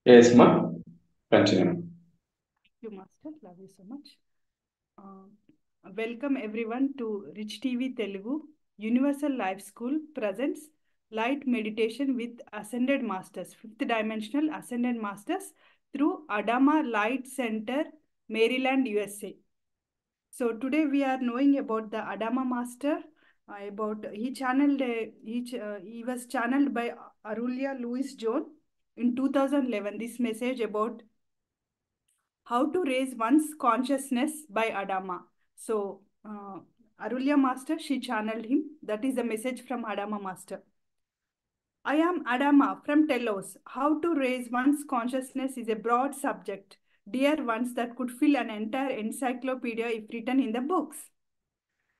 Yes, ma. Continue. You, Master. Love you so much. Welcome everyone to Rich TV Telugu Universal Life School presents Light Meditation with Ascended Masters, Fifth Dimensional Ascended Masters through Adama Light Center, Maryland, USA. So today we are knowing about the Adama Master. About he was channeled by Arulia Louis Jones in 2011. This message about how to Raise One's Consciousness by Adama. So, Arulya Master, she channeled him. That is the message from Adama Master. I am Adama from Telos. How to raise one's consciousness is a broad subject, dear ones, that could fill an entire encyclopedia if written in the books.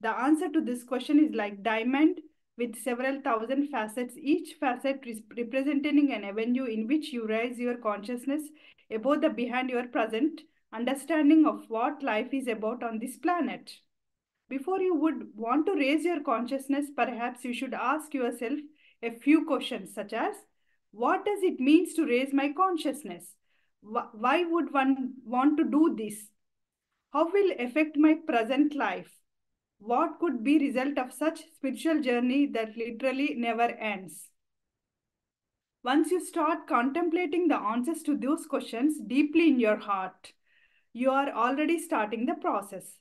The answer to this question is like diamond with several thousand facets, each facet representing an avenue in which you raise your consciousness above the behind your present understanding of what life is about on this planet. Before you would want to raise your consciousness, perhaps you should ask yourself a few questions such as, what does it mean to raise my consciousness? Why would one want to do this? How will affect my present life? What could be result of such spiritual journey that literally never ends? Once you start contemplating the answers to those questions deeply in your heart, you are already starting the process.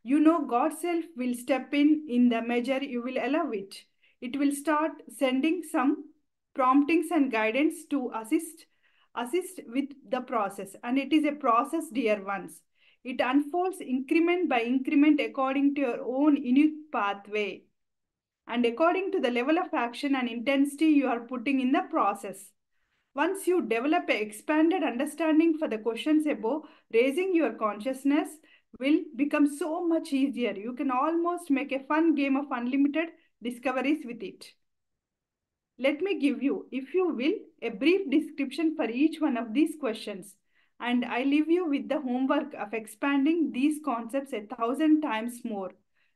You know God's self will step in the measure you will allow it. It will start sending some promptings and guidance to assist with the process, and it is a process, dear ones. It unfolds increment by increment according to your own unique pathway and according to the level of action and intensity you are putting in the process. Once you develop an expanded understanding for the questions above, raising your consciousness will become so much easier. You can almost make a fun game of unlimited discoveries with it. Let me give you, if you will, a brief description for each one of these questions. And I leave you with the homework of expanding these concepts 1,000 times more.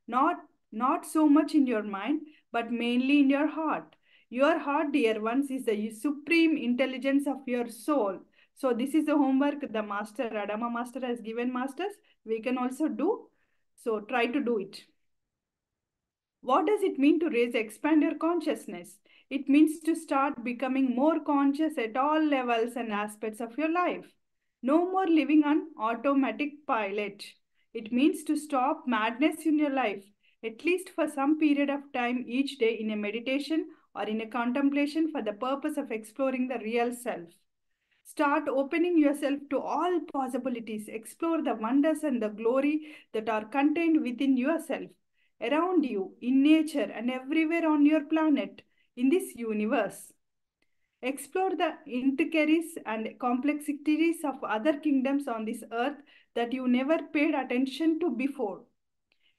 Not, not so much in your mind, but mainly in your heart. Your heart, dear ones, is the supreme intelligence of your soul. So this is the homework the master, Adama master has given masters. We can also do. So try to do it. What does it mean to expand your consciousness? It means to start becoming more conscious at all levels and aspects of your life. No more living on automatic pilot. It means to stop madness in your life, at least for some period of time each day in a meditation or in a contemplation for the purpose of exploring the real self. Start opening yourself to all possibilities. Explore the wonders and the glory that are contained within yourself, around you, in nature, and everywhere on your planet, in this universe. Explore the intricacies and complexities of other kingdoms on this earth that you never paid attention to before.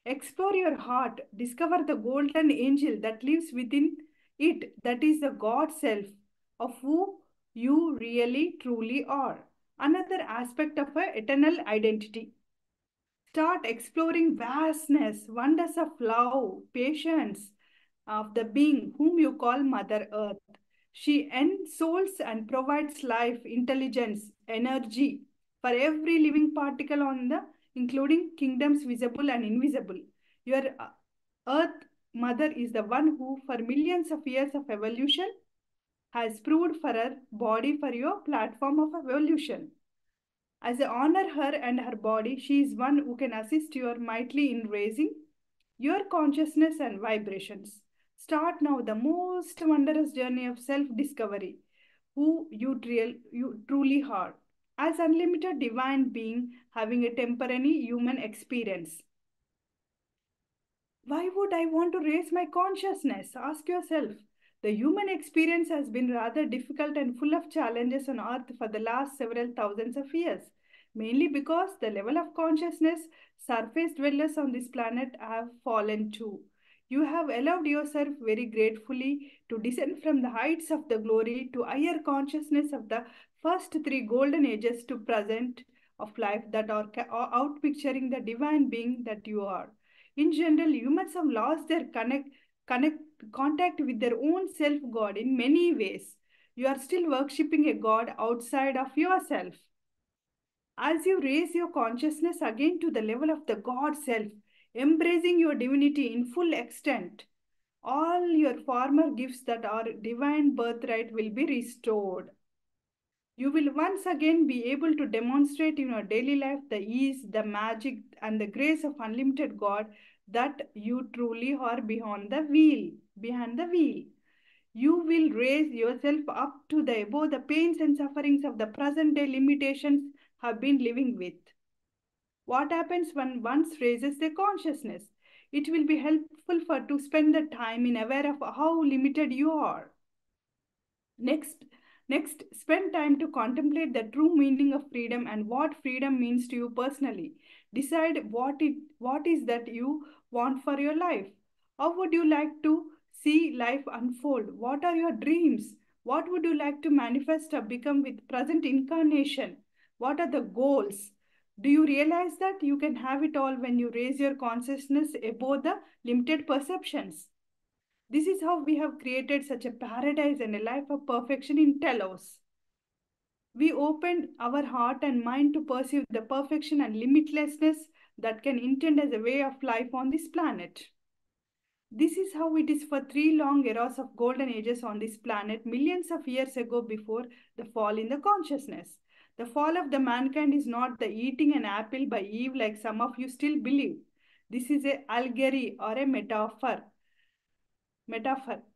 Explore your heart, discover the golden angel that lives within it, that is the God self of who you really truly are. Another aspect of a eternal identity. Start exploring vastness, wonders of love, patience of the being whom you call Mother Earth. She ensouls and provides life, intelligence, energy for every living particle on the, including kingdoms visible and invisible. Your Earth Mother is the one who, for millions of years of evolution, has proved for her body for your platform of evolution. As I honor her and her body, she is one who can assist you mightily in raising your consciousness and vibrations. Start now the most wondrous journey of self-discovery, who you truly are, as unlimited divine being having a temporary human experience. Why would I want to raise my consciousness? Ask yourself. The human experience has been rather difficult and full of challenges on earth for the last several thousands of years, mainly because the level of consciousness surface dwellers on this planet have fallen to. You have allowed yourself very gratefully to descend from the heights of the glory to higher consciousness of the first three golden ages to present of life that are outpicturing the divine being that you are. In general, humans have lost their connect, contact with their own self God in many ways. You are still worshipping a God outside of yourself. As you raise your consciousness again to the level of the God self, embracing your divinity in full extent, all your former gifts that are divine birthright will be restored. You will once again be able to demonstrate in your daily life the ease, the magic, and the grace of unlimited God that you truly are beyond the wheel, behind the wheel. You will raise yourself up to the above the pains and sufferings of the present day limitations have been living with. What happens when once raises the consciousness? It will be helpful for to spend the time in aware of how limited you are. Next, next, spend time to contemplate the true meaning of freedom and what freedom means to you personally. Decide what is that you want for your life. How would you like to see life unfold? What are your dreams? What would you like to manifest or become with present incarnation? What are the goals? Do you realize that you can have it all when you raise your consciousness above the limited perceptions? This is how we have created such a paradise and a life of perfection in Telos. We opened our heart and mind to perceive the perfection and limitlessness that can intend as a way of life on this planet. This is how it is for 3 long eras of golden ages on this planet, millions of years ago before the fall in the consciousness. The fall of the mankind is not the eating an apple by Eve like some of you still believe. This is a allegory or a metaphor.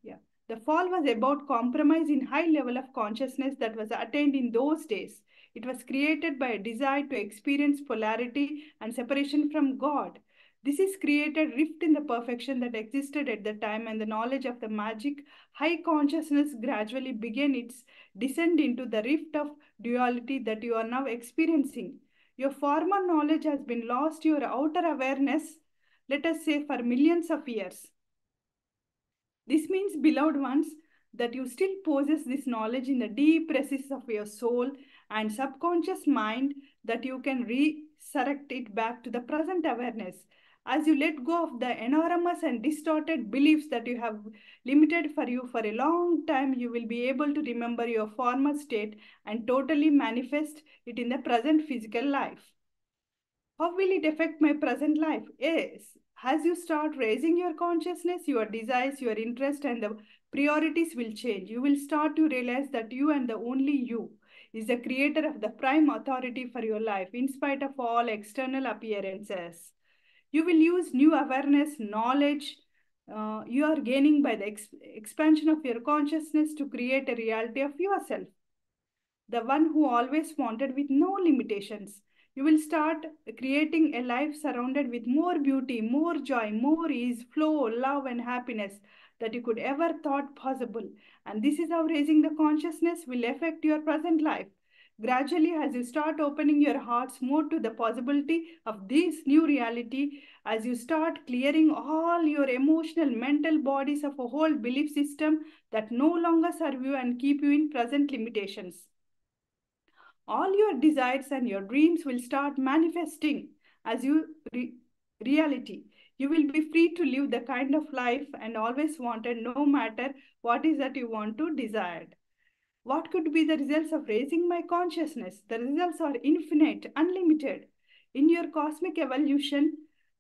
Yeah. The fall was about compromise in high level of consciousness that was attained in those days. It was created by a desire to experience polarity and separation from God. This is created rift in the perfection that existed at the time, and the knowledge of the magic high consciousness gradually began its descent into the rift of duality that you are now experiencing. Your former knowledge has been lost, your outer awareness, let us say, for millions of years. This means, beloved ones, that you still possess this knowledge in the deep recesses of your soul and subconscious mind, that you can resurrect it back to the present awareness. As you let go of the enormous and distorted beliefs that you have limited for you for a long time, you will be able to remember your former state and totally manifest it in the present physical life. How will it affect my present life? Yes, as you start raising your consciousness, your desires, your interest, and the priorities will change. You will start to realize that you and the only you is the creator of the prime authority for your life, in spite of all external appearances. You will use new awareness, knowledge you are gaining by the expansion of your consciousness to create a reality of yourself, the one who always wanted with no limitations. You will start creating a life surrounded with more beauty, more joy, more ease, flow, love, and happiness that you could ever thought possible. And this is how raising the consciousness will affect your present life. Gradually, as you start opening your hearts more to the possibility of this new reality, as you start clearing all your emotional, mental bodies of a whole belief system that no longer serve you and keep you in present limitations, all your desires and your dreams will start manifesting as reality. You will be free to live the kind of life and always wanted, no matter what is that you want to desire. What could be the results of raising my consciousness? The results are infinite, unlimited. In your cosmic evolution,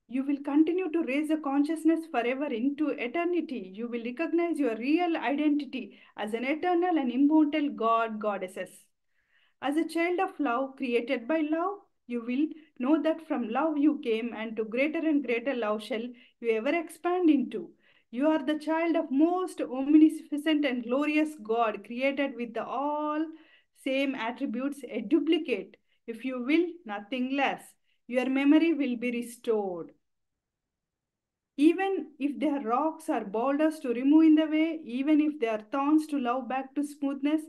you will continue to raise the consciousness forever into eternity. You will recognize your real identity as an eternal and immortal God, goddesses. As a child of love, created by love, you will know that from love you came, and to greater and greater love shall you ever expand into. You are the child of most omnipotent and glorious God, created with the all same attributes, a duplicate, if you will, nothing less. Your memory will be restored. Even if there are rocks or boulders to remove in the way, even if there are thorns to love back to smoothness,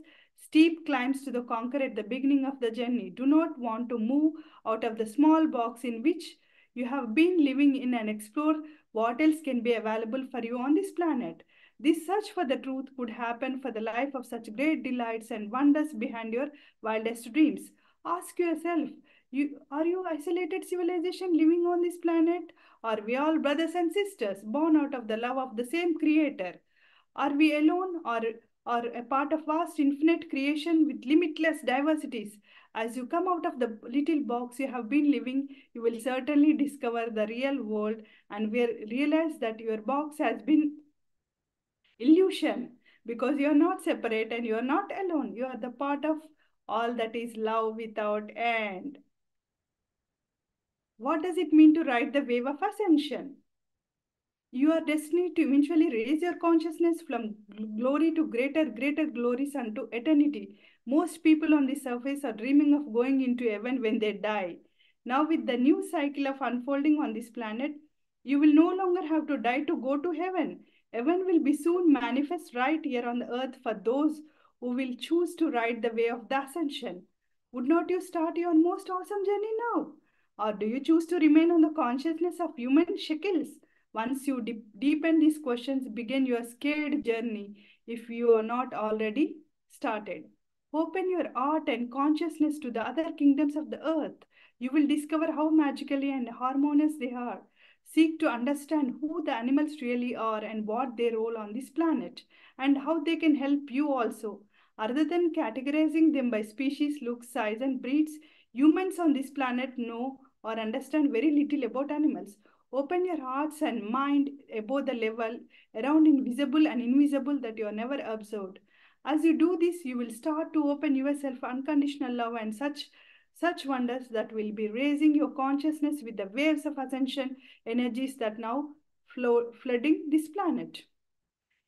steep climbs to the conquer at the beginning of the journey, do not want to move out of the small box in which you have been living in and explore what else can be available for you on this planet. This search for the truth could happen for the life of such great delights and wonders behind your wildest dreams. Ask yourself, are you isolated civilization living on this planet? Are we all brothers and sisters born out of the love of the same creator? Are we alone, or or a part of vast infinite creation with limitless diversities. As you come out of the little box you have been living, you will certainly discover the real world and will realize that your box has been illusion, because you are not separate and you are not alone. You are the part of all that is love without end. What does it mean to ride the wave of ascension? You are destined to eventually raise your consciousness from glory to greater glories unto eternity. Most people on the surface are dreaming of going into heaven when they die. Now, with the new cycle of unfolding on this planet, you will no longer have to die to go to heaven. Heaven will be soon manifest right here on the earth for those who will choose to ride the way of the ascension. Would not you start your most awesome journey now? Or do you choose to remain on the consciousness of human shackles? Once you deepen these questions, begin your scared journey if you are not already started. Open your art and consciousness to the other kingdoms of the earth. You will discover how magically and harmonious they are. Seek to understand who the animals really are and what their role on this planet, and how they can help you also. Other than categorizing them by species, looks, size, and breeds, humans on this planet know or understand very little about animals. Open your hearts and mind above the level around invisible and invisible that you have never observed. As you do this, you will start to open yourself unconditional love and such wonders that will be raising your consciousness with the waves of ascension energies that now flooding this planet.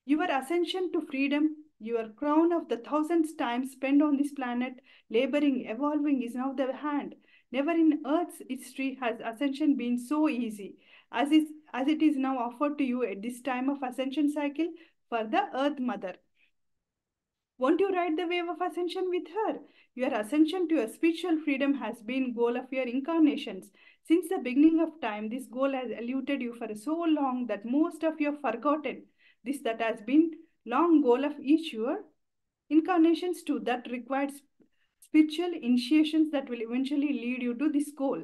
Your ascension to freedom, your crown of the thousands times spent on this planet, laboring, evolving, is now the hand. Never in Earth's history has ascension been so easy as it is now offered to you at this time of ascension cycle for the Earth Mother. Won't you ride the wave of ascension with her? Your ascension to your spiritual freedom has been goal of your incarnations. Since the beginning of time, this goal has eluded you for so long that most of you have forgotten. This that has been long goal of each your incarnations too, that required spiritual initiations that will eventually lead you to this goal.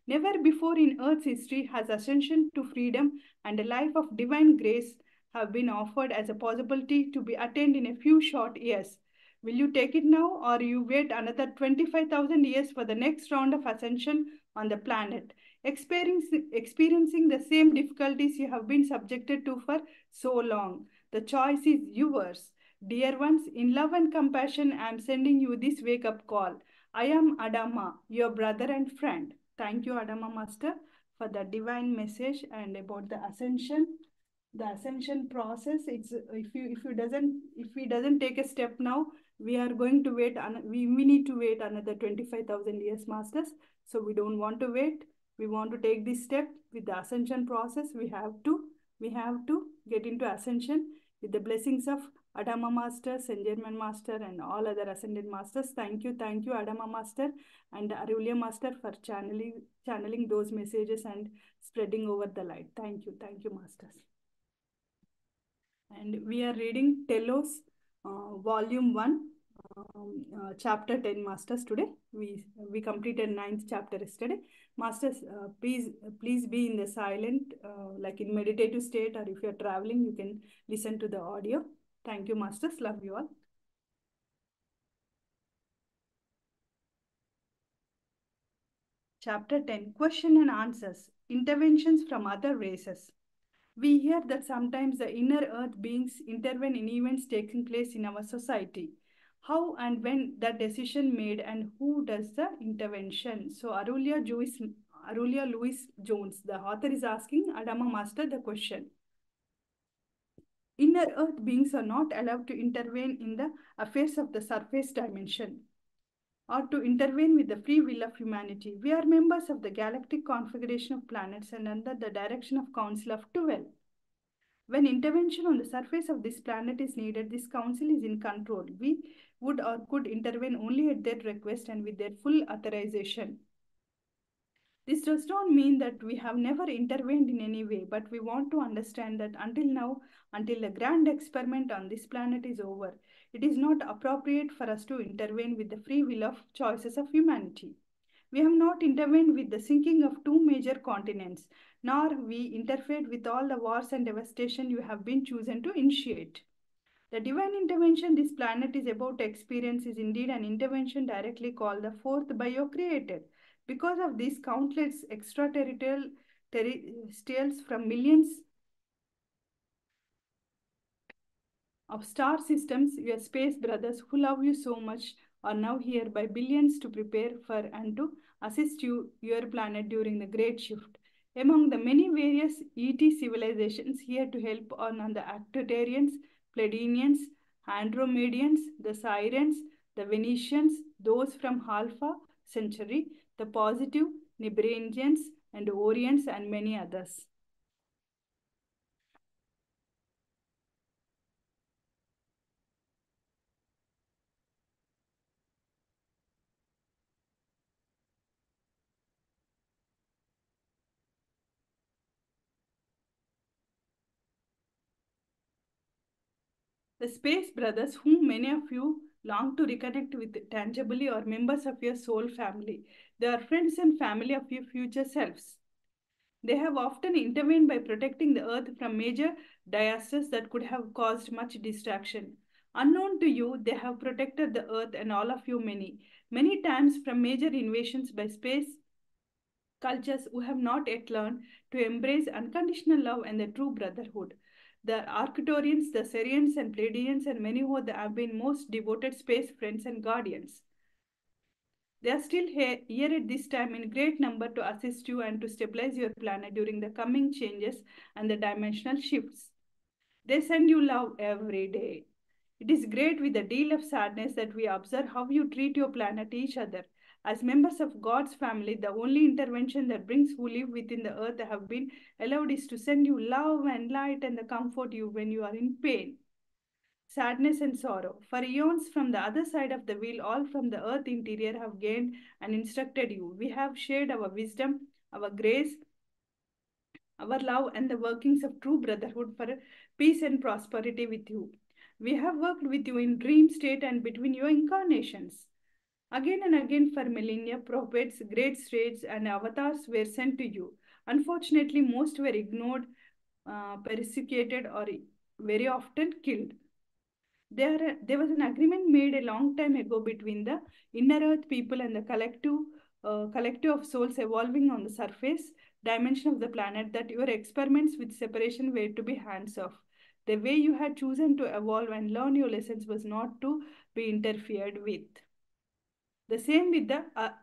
Never before in Earth's history has ascension to freedom and a life of divine grace have been offered as a possibility to be attained in a few short years. Will you take it now, or you wait another 25,000 years for the next round of ascension on the planet, experiencing the same difficulties you have been subjected to for so long? The choice is yours. Dear ones, in love and compassion, I am sending you this wake up call. I am Adama, your brother and friend. Thank you, Adama Master, for the divine message and about the ascension process. It's if we doesn't take a step now, we are going to wait. We need to wait another 25,000 years, masters. So we don't want to wait. We want to take this step with the ascension process. We have to get into ascension with the blessings of Adama Master, Saint Germain Master, and all other ascended masters. Thank you, Adama Master and Arulia Master for channeling those messages and spreading over the light. Thank you, masters. And we are reading Telos, Volume 1, Chapter 10, Masters. Today we completed 9th chapter yesterday. Masters, please be in the silent, like in meditative state, or if you're traveling, you can listen to the audio. Thank you, Masters. Love you all. Chapter 10, Question and Answers, Interventions from Other Races. We hear that sometimes the inner earth beings intervene in events taking place in our society. How and when that decision made, and who does the intervention? So Arulia Louis Jones, the author, is asking Adama Master the question. Inner earth beings are not allowed to intervene in the affairs of the surface dimension or to intervene with the free will of humanity. We are members of the galactic configuration of planets and under the direction of Council of 12. When intervention on the surface of this planet is needed, this council is in control. We would or could intervene only at their request and with their full authorization. This does not mean that we have never intervened in any way, but we want to understand that until now, until the grand experiment on this planet is over, it is not appropriate for us to intervene with the free will of choices of humanity. We have not intervened with the sinking of 2 major continents, nor we interfered with all the wars and devastation you have been chosen to initiate. The divine intervention this planet is about to experience is indeed an intervention directly called the fourth by your creator. Because of this, countless extraterrestrial terrestrials from millions of star systems, your space brothers who love you so much are now here by billions to prepare for and to assist you, your planet during the great shift. Among the many various ET civilizations here to help on the Arcturians, Pleiadians, Andromedians, the Sirens, the Venetians, those from Alpha Centauri, the Positive, Nebranians, and Orients, and many others. The Space Brothers, whom many of you long to reconnect with tangibly, are members of your soul family. They are friends and family of your future selves. They have often intervened by protecting the earth from major disasters that could have caused much distraction. Unknown to you, they have protected the earth and all of you many times from major invasions by space cultures who have not yet learned to embrace unconditional love and the true brotherhood. The Arcturians, the Syrians and Pleiadians and many who have been most devoted space friends and guardians. They are still here at this time in great number to assist you and to stabilize your planet during the coming changes and the dimensional shifts. They send you love every day. It is great with a deal of sadness that we observe how you treat your planet each other. As members of God's family, the only intervention that brings who live within the earth have been allowed is to send you love and light and the comfort you when you are in pain, sadness and sorrow. For eons from the other side of the wheel, all from the earth interior have gained and instructed you. We have shared our wisdom, our grace, our love and the workings of true brotherhood for peace and prosperity with you. We have worked with you in dream state and between your incarnations. Again and again for millennia, prophets, great sages, and avatars were sent to you. Unfortunately, most were ignored, persecuted, or very often killed. There was an agreement made a long time ago between the inner earth people and the collective of souls evolving on the surface dimension of the planet that your experiments with separation were to be hands off. The way you had chosen to evolve and learn your lessons was not to be interfered with. The same with the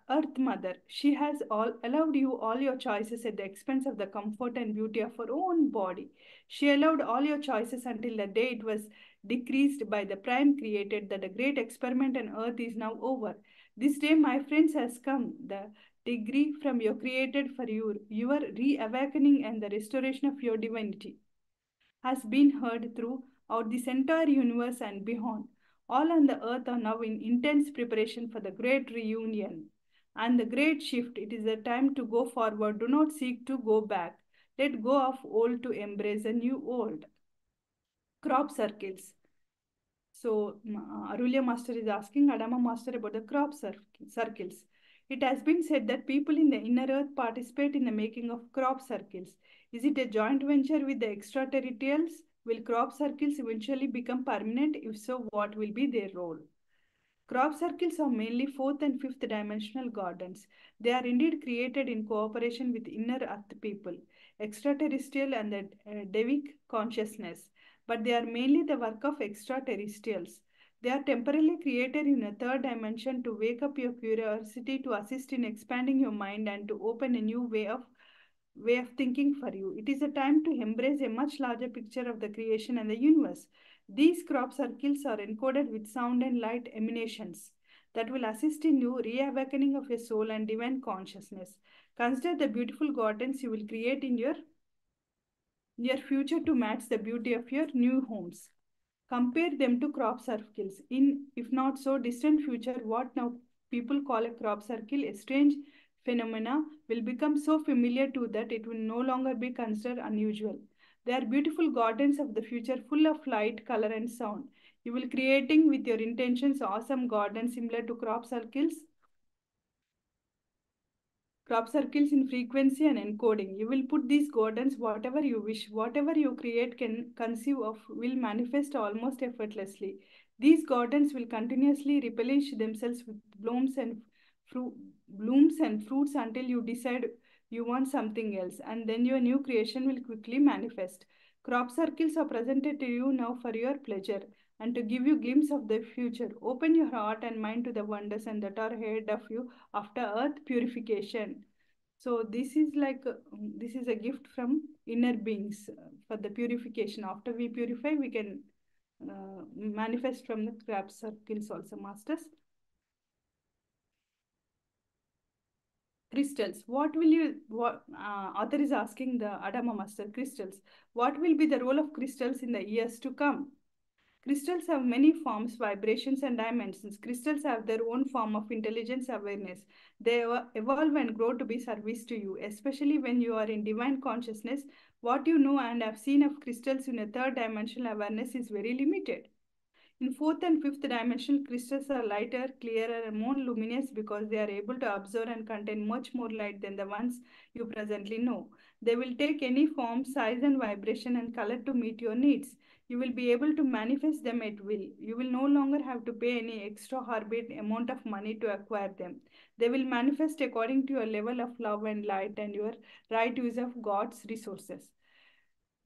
Earth Mother. She has allowed you all your choices at the expense of the comfort and beauty of her own body. She allowed all your choices until the day it was decreased by the prime created that the great experiment on Earth is now over. This day, my friends, has come. The degree from your created for your reawakening and the restoration of your divinity has been heard throughout this entire universe and beyond. All on the earth are now in intense preparation for the great reunion and the great shift. It is a time to go forward. Do not seek to go back. Let go of old to embrace a new old. Crop circles. So, Arulya Master is asking Adama Master about the circles. It has been said that people in the inner earth participate in the making of crop circles. Is it a joint venture with the extraterrestrials? Will crop circles eventually become permanent? If so, what will be their role? Crop circles are mainly fourth and fifth dimensional gardens. They are indeed created in cooperation with inner earth people, extraterrestrial and the Devic consciousness, but they are mainly the work of extraterrestrials. They are temporarily created in a third dimension to wake up your curiosity, to assist in expanding your mind, and to open a new way of thinking for you. It is a time to embrace a much larger picture of the creation and the universe. These crop circles are encoded with sound and light emanations that will assist in you reawakening of your soul and divine consciousness. Consider the beautiful gardens you will create in your future to match the beauty of your new homes. Compare them to crop circles. In, if not so distant future, what now people call a crop circle, a strange phenomena, will become so familiar to that it will no longer be considered unusual. They are beautiful gardens of the future, full of light, color, and sound. You will creating with your intentions awesome gardens similar to crop circles Crop circles in frequency and encoding. You will put these gardens whatever you wish. Whatever you create can conceive of will manifest almost effortlessly. These gardens will continuously replenish themselves with fruit, blooms and fruits until you decide you want something else, and then your new creation will quickly manifest. Crop circles are presented to you now for your pleasure and to give you glimpse of the future. Open your heart and mind to the wonders and that are ahead of you after earth purification. So this is like this is a gift from inner beings for the purification. After we purify, we can manifest from the crop circles also, masters. Crystals. What will you, what author is asking the Adama Master, crystals. What will be the role of crystals in the years to come? Crystals have many forms, vibrations, and dimensions. Crystals have their own form of intelligence awareness. They evolve and grow to be service to you, especially when you are in divine consciousness. What you know and have seen of crystals in a third dimensional awareness is very limited. In fourth and fifth dimensional, crystals are lighter, clearer, and more luminous because they are able to absorb and contain much more light than the ones you presently know. They will take any form, size, and vibration and color to meet your needs. You will be able to manifest them at will. You will no longer have to pay any extravagant amount of money to acquire them. They will manifest according to your level of love and light and your right use of God's resources.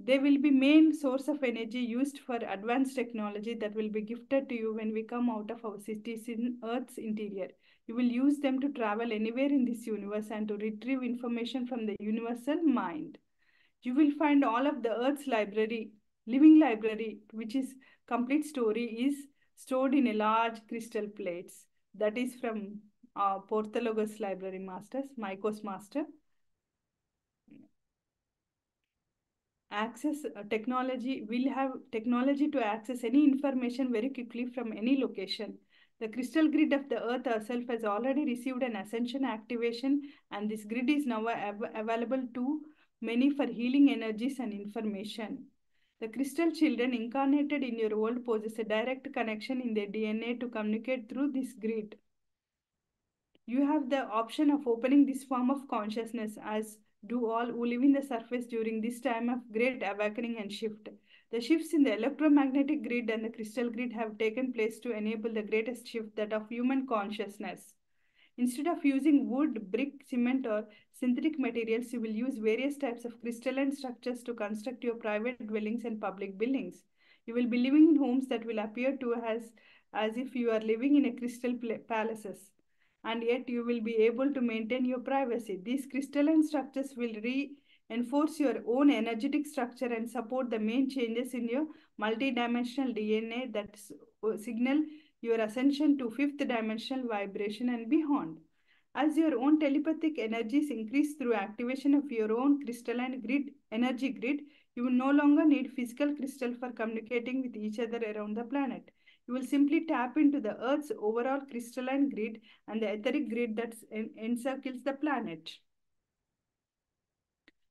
They will be main source of energy used for advanced technology that will be gifted to you when we come out of our cities in Earth's interior. You will use them to travel anywhere in this universe and to retrieve information from the universal mind. You will find all of the Earth's library, living library, which is complete story, is stored in a large crystal plates. That is from Porthologos Library Masters, Mycos Master. Access technology will have technology to access any information very quickly from any location. The crystal grid of the earth herself has already received an ascension activation, and this grid is now available to many for healing energies and information. The crystal children incarnated in your world possess a direct connection in their DNA to communicate through this grid. You have the option of opening this form of consciousness, as do all who live in the surface during this time of great awakening and shift. The shifts in the electromagnetic grid and the crystal grid have taken place to enable the greatest shift, that of human consciousness. Instead of using wood, brick, cement, or synthetic materials, you will use various types of crystalline structures to construct your private dwellings and public buildings. You will be living in homes that will appear to as if you are living in a crystal palaces, and yet you will be able to maintain your privacy. These crystalline structures will reinforce your own energetic structure and support the main changes in your multidimensional DNA that signal your ascension to fifth dimensional vibration and beyond. As your own telepathic energies increase through activation of your own crystalline grid, energy grid, you will no longer need physical crystal for communicating with each other around the planet. You will simply tap into the Earth's overall crystalline grid and the etheric grid that encircles the planet.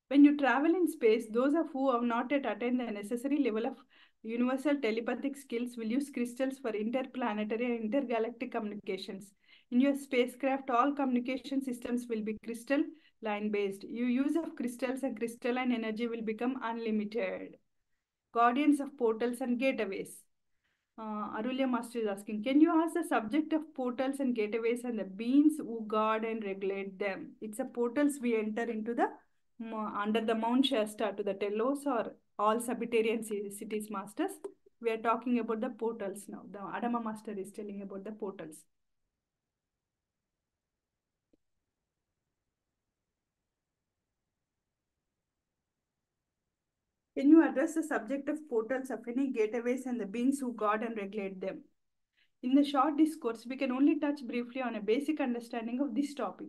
When you travel in space, those of who have not yet attained the necessary level of universal telepathic skills will use crystals for interplanetary and intergalactic communications. In your spacecraft, all communication systems will be crystal line based. Your use of crystals and crystalline energy will become unlimited. Guardians of portals and gateways. Arulya Master is asking, can you ask the subject of portals and gateways and the beings who guard and regulate them? It's a portals we enter into the under the Mount Shasta to the Telos or all Sabbatarian cities, masters. We are talking about the portals now. The Adama Master is telling about the portals. Can you address the subject of portals of any gateways and the beings who guard and regulate them? In the short discourse, we can only touch briefly on a basic understanding of this topic.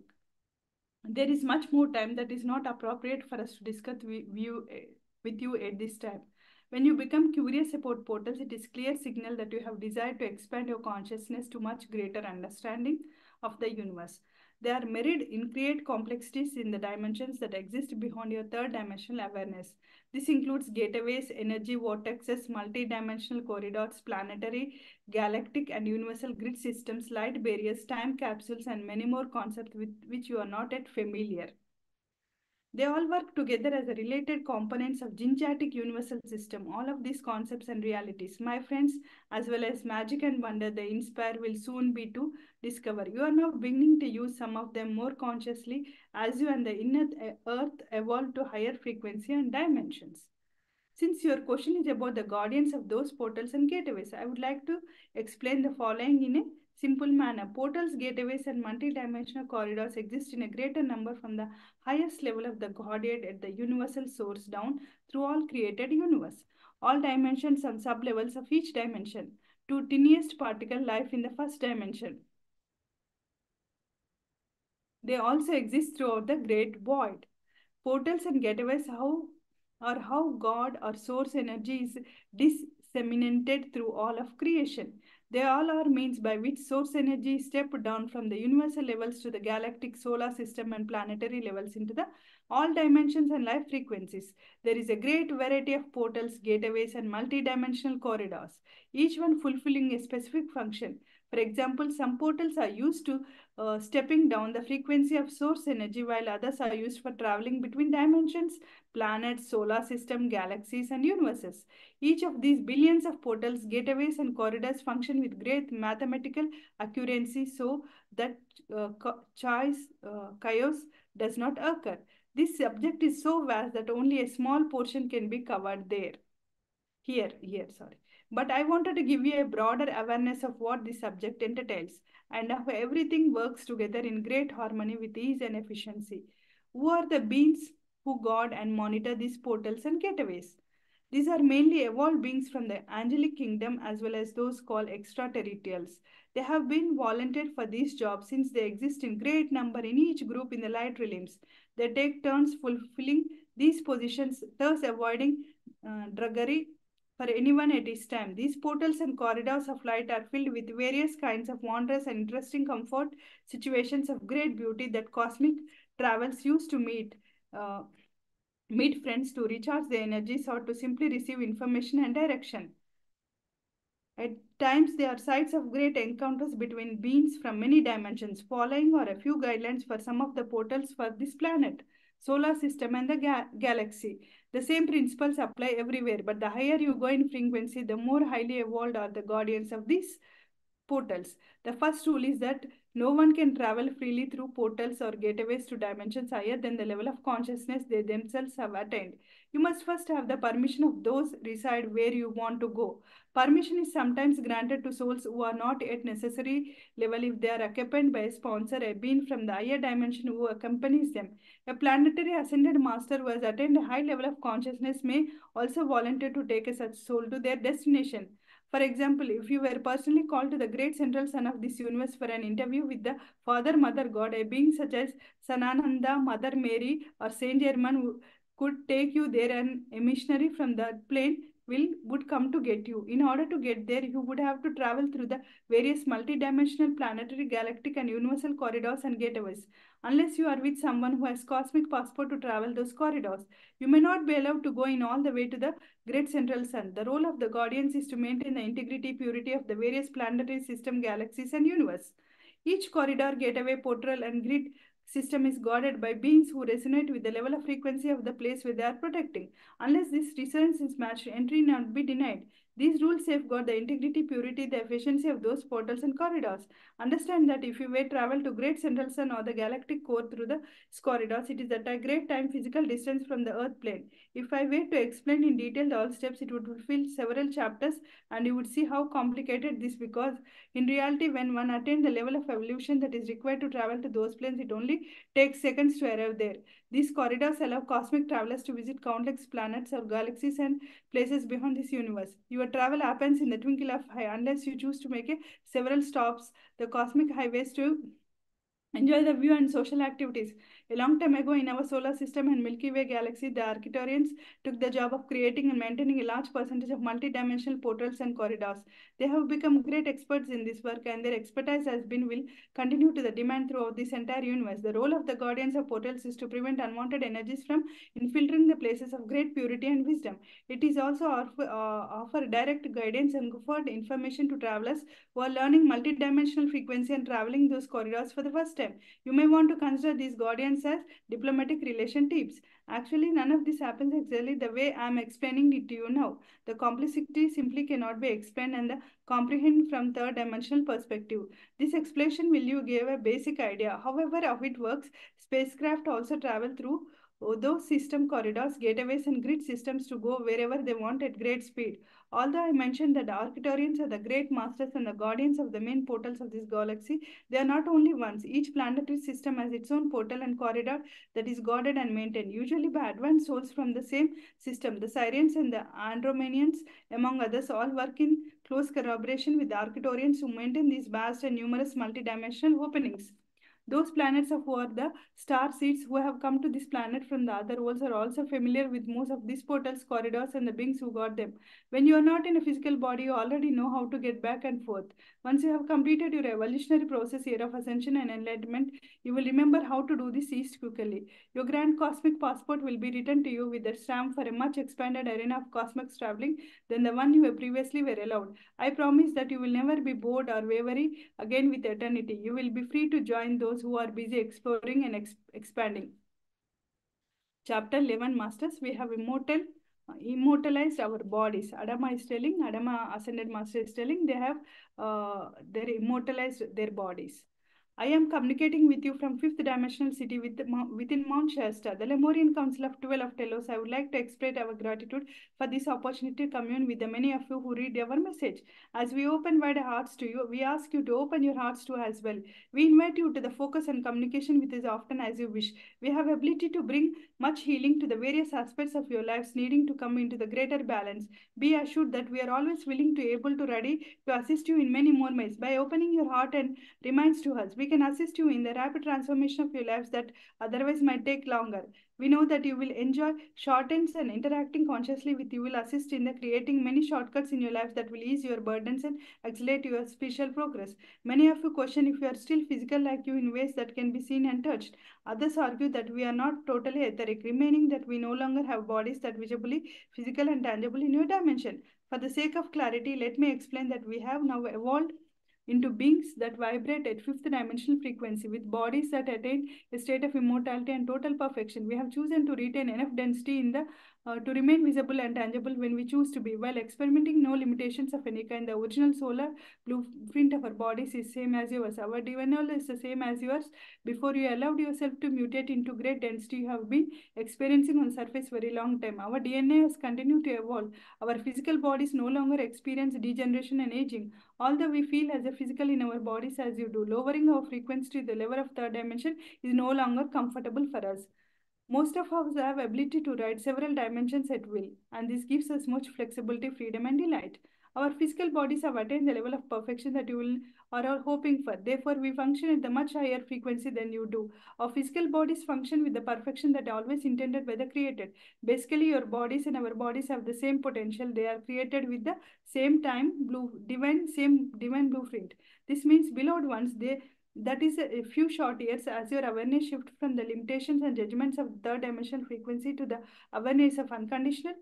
There is much more time that is not appropriate for us to discuss with you at this time. When you become curious about portals, it is clear signal that you have desire to expand your consciousness to much greater understanding of the universe. They are mirrored in create complexities in the dimensions that exist beyond your third dimensional awareness. This includes gateways, energy vortexes, multi-dimensional corridors, planetary, galactic, and universal grid systems, light barriers, time capsules, and many more concepts with which you are not yet familiar. They all work together as a related components of Jinjatic universal system. All of these concepts and realities, my friends, as well as magic and wonder they inspire will soon be to discover. You are now beginning to use some of them more consciously as you and the inner earth evolve to higher frequency and dimensions. Since your question is about the guardians of those portals and gateways, I would like to explain the following in a simple manner. Portals, gateways, and multidimensional corridors exist in a greater number from the highest level of the Godhead at the universal source down through all created universe. All dimensions and sublevels of each dimension, to tiniest particle life in the first dimension. They also exist throughout the great void. Portals and gateways how God or source energy is disseminated through all of creation. They all are means by which source energy is stepped down from the universal levels to the galactic, solar system, and planetary levels into the all dimensions and life frequencies. There is a great variety of portals, gateways, and multi-dimensional corridors, each one fulfilling a specific function. For example, some portals are used to stepping down the frequency of source energy, while others are used for traveling between dimensions, planets, solar system, galaxies, and universes. Each of these billions of portals, gateways, and corridors function with great mathematical accuracy so that chaos does not occur. This subject is so vast that only a small portion can be covered there. Sorry. But I wanted to give you a broader awareness of what this subject entails and how everything works together in great harmony with ease and efficiency. Who are the beings who guard and monitor these portals and gateways? These are mainly evolved beings from the angelic kingdom as well as those called extraterrestrials. They have been volunteered for these jobs since they exist in great number in each group in the light realms. They take turns fulfilling these positions, thus avoiding drudgery for anyone at this time. These portals and corridors of light are filled with various kinds of wondrous and interesting comfort situations of great beauty that cosmic travels used to uh, meet friends to recharge their energies or to simply receive information and direction. At times, they are sites of great encounters between beings from many dimensions, following or a few guidelines for some of the portals for this planet, solar system, and the galaxy. The same principles apply everywhere, but the higher you go in frequency, the more highly evolved are the guardians of these portals. The first rule is that no one can travel freely through portals or gateways to dimensions higher than the level of consciousness they themselves have attained. You must first have the permission of those reside where you want to go. Permission is sometimes granted to souls who are not at necessary level if they are accompanied by a sponsor, a being from the higher dimension who accompanies them. A planetary ascended master who has attained a high level of consciousness may also volunteer to take a such soul to their destination. For example, if you were personally called to the great central sun of this universe for an interview with the Father, Mother, God, a being such as Sanananda, Mother Mary, or Saint Germain could take you there, and a missionary from that plane would come to get you. In order to get there, you would have to travel through the various multidimensional, planetary, galactic, and universal corridors and gateways. Unless you are with someone who has cosmic passport to travel those corridors, you may not be allowed to go in all the way to the great central sun. The role of the guardians is to maintain the integrity, purity of the various planetary system, galaxies, and universe. Each corridor, gateway, portal, and grid system is guarded by beings who resonate with the level of frequency of the place where they are protecting. Unless this resonance is matched, entry not be denied. These rules safeguard the integrity, purity, the efficiency of those portals and corridors. Understand that if you were travel to great central sun or the galactic core through the corridors, it is at a great time physical distance from the earth plane. If I were to explain in detail all steps, it would fulfill several chapters and you would see how complicated this because in reality, when one attains the level of evolution that is required to travel to those planes, it only takes seconds to arrive there. These corridors allow cosmic travelers to visit countless planets or galaxies and places beyond this universe. Your travel happens in the twinkle of an eye unless you choose to make several stops, the cosmic highways to enjoy the view and social activities. A long time ago in our solar system and Milky Way galaxy, the Arcturians took the job of creating and maintaining a large percentage of multidimensional portals and corridors. They have become great experts in this work, and their expertise has been will continue to the demand throughout this entire universe. The role of the guardians of portals is to prevent unwanted energies from infiltrating the places of great purity and wisdom. It is also offer direct guidance and offered information to travelers who are learning multidimensional frequency and traveling those corridors for the first time. You may want to consider these guardians as diplomatic relation tips. Actually, none of this happens exactly the way I am explaining it to you now. The complexity simply cannot be explained and comprehended from third dimensional perspective. This explanation will you give a basic idea. However, how it works, spacecraft also travel through those system corridors, gateways, and grid systems to go wherever they want at great speed. Although I mentioned that the Arcturians are the great masters and the guardians of the main portals of this galaxy, they are not only ones. Each planetary system has its own portal and corridor that is guarded and maintained, usually by advanced souls from the same system. The Sirians and the Andromedians, among others, all work in close collaboration with the Arcturians who maintain these vast and numerous multidimensional openings. Those planets of who are the star seeds who have come to this planet from the other worlds are also familiar with most of these portals, corridors, and the beings who got them. When you are not in a physical body, you already know how to get back and forth. Once you have completed your evolutionary process here of ascension and enlightenment, you will remember how to do this east quickly. Your grand cosmic passport will be written to you with a stamp for a much expanded arena of cosmic traveling than the one you previously were allowed. I promise that you will never be bored or weary again with eternity. You will be free to join those who are busy exploring and expanding. Chapter 11 Masters, we have immortalized our bodies. Adama is telling, Adama Ascended Master is telling, they have immortalized their bodies. I am communicating with you from fifth dimensional city within Mount Shasta, the Lemurian Council of 12 of Telos. I would like to express our gratitude for this opportunity to commune with the many of you who read our message. As we open wide our hearts to you, we ask you to open your hearts to as well. We invite you to the focus and communication with us often as you wish. We have ability to bring much healing to the various aspects of your lives needing to come into the greater balance. Be assured that we are always willing to able to ready to assist you in many more ways. By opening your heart and reminds to us, we can assist you in the rapid transformation of your lives that otherwise might take longer. We know that you will enjoy shortens and interacting consciously with you will assist in the creating many shortcuts in your life that will ease your burdens and accelerate your spiritual progress. Many of you question if you are still physical like you in ways that can be seen and touched. Others argue that we are not totally etheric, remaining that we no longer have bodies that visibly physical and tangible in your dimension. For the sake of clarity, let me explain that we have now evolved into beings that vibrate at fifth dimensional frequency with bodies that attain a state of immortality and total perfection. We have chosen to retain enough density in the to remain visible and tangible when we choose to be, while experimenting no limitations of any kind. The original solar blueprint of our bodies is same as yours. Our DNA is the same as yours. Before you allowed yourself to mutate into great density, you have been experiencing on surface very long time. Our DNA has continued to evolve. Our physical bodies no longer experience degeneration and aging. Although we feel as a physical in our bodies as you do, lowering our frequency to the level of third dimension is no longer comfortable for us. Most of us have ability to ride several dimensions at will, and this gives us much flexibility, freedom, and delight. Our physical bodies have attained the level of perfection that you will or are hoping for. Therefore, we function at the much higher frequency than you do. Our physical bodies function with the perfection that always intended by the Creator. Basically, your bodies and our bodies have the same potential. They are created with the same same divine blueprint. This means, beloved ones, that is a few short years as your awareness shift from the limitations and judgments of third dimensional frequency to the awareness of unconditional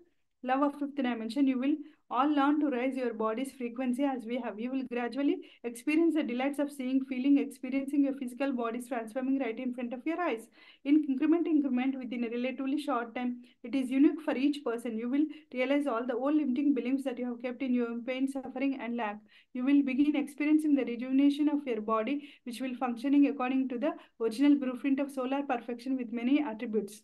love of fifth dimension, you will all learn to raise your body's frequency as we have. You will gradually experience the delights of seeing, feeling, experiencing your physical bodies transforming right in front of your eyes. In increment within a relatively short time, it is unique for each person. You will realize all the old limiting beliefs that you have kept in your pain, suffering, and lack. You will begin experiencing the rejuvenation of your body, which will functioning according to the original blueprint of solar perfection with many attributes.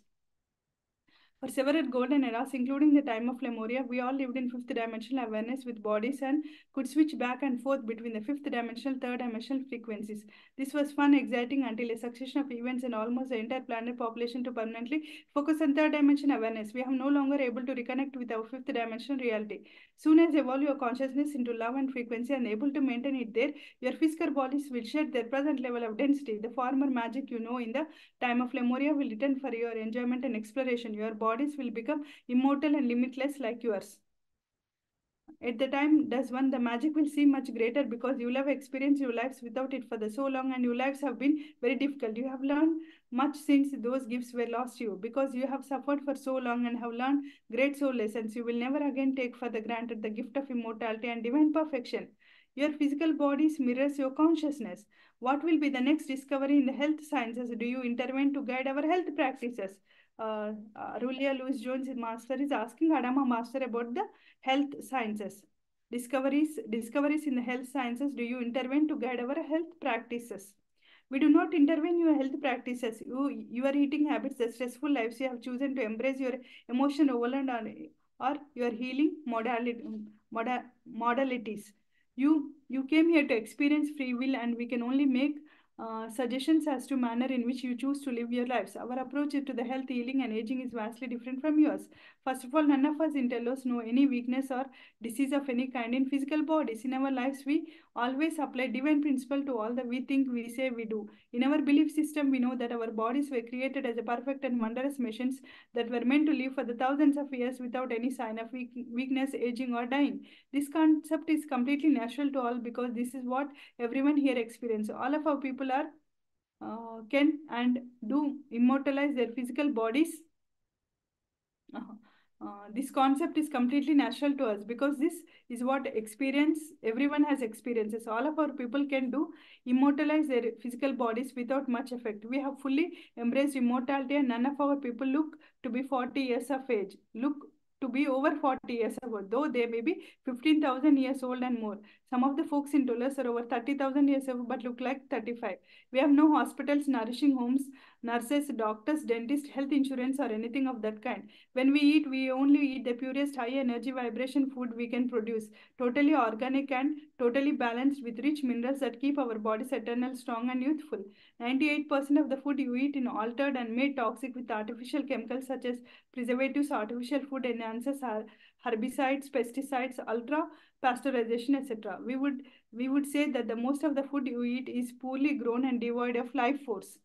For several golden eras, including the time of Lemuria, we all lived in fifth dimensional awareness with bodies and could switch back and forth between the fifth dimensional, third dimensional frequencies. This was fun, exciting until a succession of events and almost the entire planet population to permanently focus on third dimension awareness. We are no longer able to reconnect with our fifth dimensional reality. Soon as evolve your consciousness into love and frequency and able to maintain it there, your physical bodies will shed their present level of density. The former magic you know in the time of Lemuria will return for your enjoyment and exploration. Your bodies will become immortal and limitless like yours. At the time does one, the magic will seem much greater because you have experienced your lives without it for the so long and your lives have been very difficult. You have learned much since those gifts were lost to you because you have suffered for so long and have learned great soul lessons. You will never again take for the granted the gift of immortality and divine perfection. Your physical bodies mirrors your consciousness. What will be the next discovery in the health sciences? Do you intervene to guide our health practices? Rulia Louis Jones Master is asking Adama Master about the health sciences. Discoveries in the health sciences, do you intervene to guide our health practices? We do not intervene in your health practices. Your eating habits, the stressful lives you have chosen to embrace your emotion overload or your healing modalities. You came here to experience free will and we can only make suggestions as to manner in which you choose to live your lives. Our approach to the health, healing and aging is vastly different from yours. First of all, none of us in Telos know any weakness or disease of any kind in physical bodies. In our lives, we always apply divine principle to all that we think, we say, we do. In our belief system, we know that our bodies were created as a perfect and wondrous machines that were meant to live for the thousands of years without any sign of weakness, aging or dying. This concept is completely natural to all because this is what everyone here experiences. All of our people are can and do immortalize their physical bodies. This concept is completely natural to us because this is what experience everyone has experiences. All of our people can do immortalize their physical bodies without much effect. We have fully embraced immortality and none of our people look to be 40 years of age. Look to be over 40 years old, though they may be 15,000 years old and more. Some of the folks in Tulas are over 30,000 years old but look like 35. We have no hospitals, nourishing homes, nurses, doctors, dentists, health insurance or anything of that kind. When we eat, we only eat the purest high energy vibration food we can produce, totally organic and totally balanced with rich minerals that keep our bodies eternal, strong and youthful. 98% of the food you eat is altered and made toxic with artificial chemicals such as preservatives, artificial food enhancers, herbicides, pesticides, ultra pasteurization, etc. We would say that the most of the food you eat is poorly grown and devoid of life force.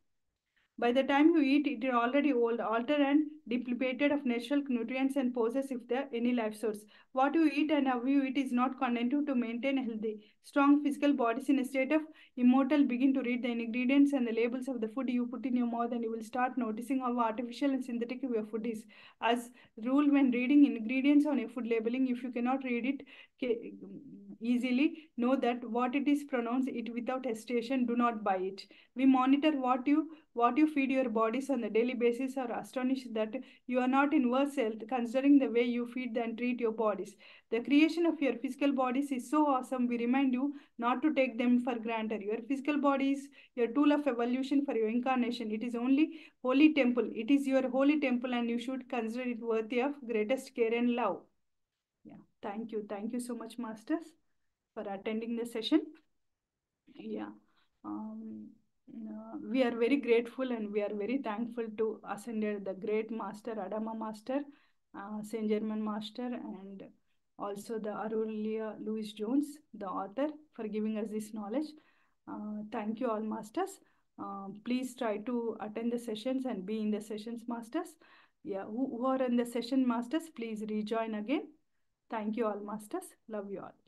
By the time you eat, it is already old, altered, and depleted of natural nutrients and poses if there any life source. What you eat and how you eat is not conducive to maintain a healthy, strong physical bodies in a state of immortal. Begin to read the ingredients and the labels of the food you put in your mouth, and you will start noticing how artificial and synthetic your food is. As rule, when reading ingredients on a food labeling, if you cannot read it easily, know that what it is pronounced it without hesitation. Do not buy it. We monitor what you feed your bodies on a daily basis are astonished that you are not in worse health considering the way you feed and treat your bodies. The creation of your physical bodies is so awesome. We remind you not to take them for granted. Your physical body is your tool of evolution for your incarnation. It is only holy temple. It is your holy temple and you should consider it worthy of greatest care and love. Yeah, thank you. Thank you so much, Masters, for attending the session. Yeah. Um, we are very grateful and we are very thankful to Ascended, the great master, Adama Master, Saint Germain Master, and also the Aurelia Louis Jones, the author, for giving us this knowledge. Thank you all, Masters. Please try to attend the sessions and be in the sessions, Masters. Yeah, who are in the session, Masters, please rejoin again. Thank you all, Masters. Love you all.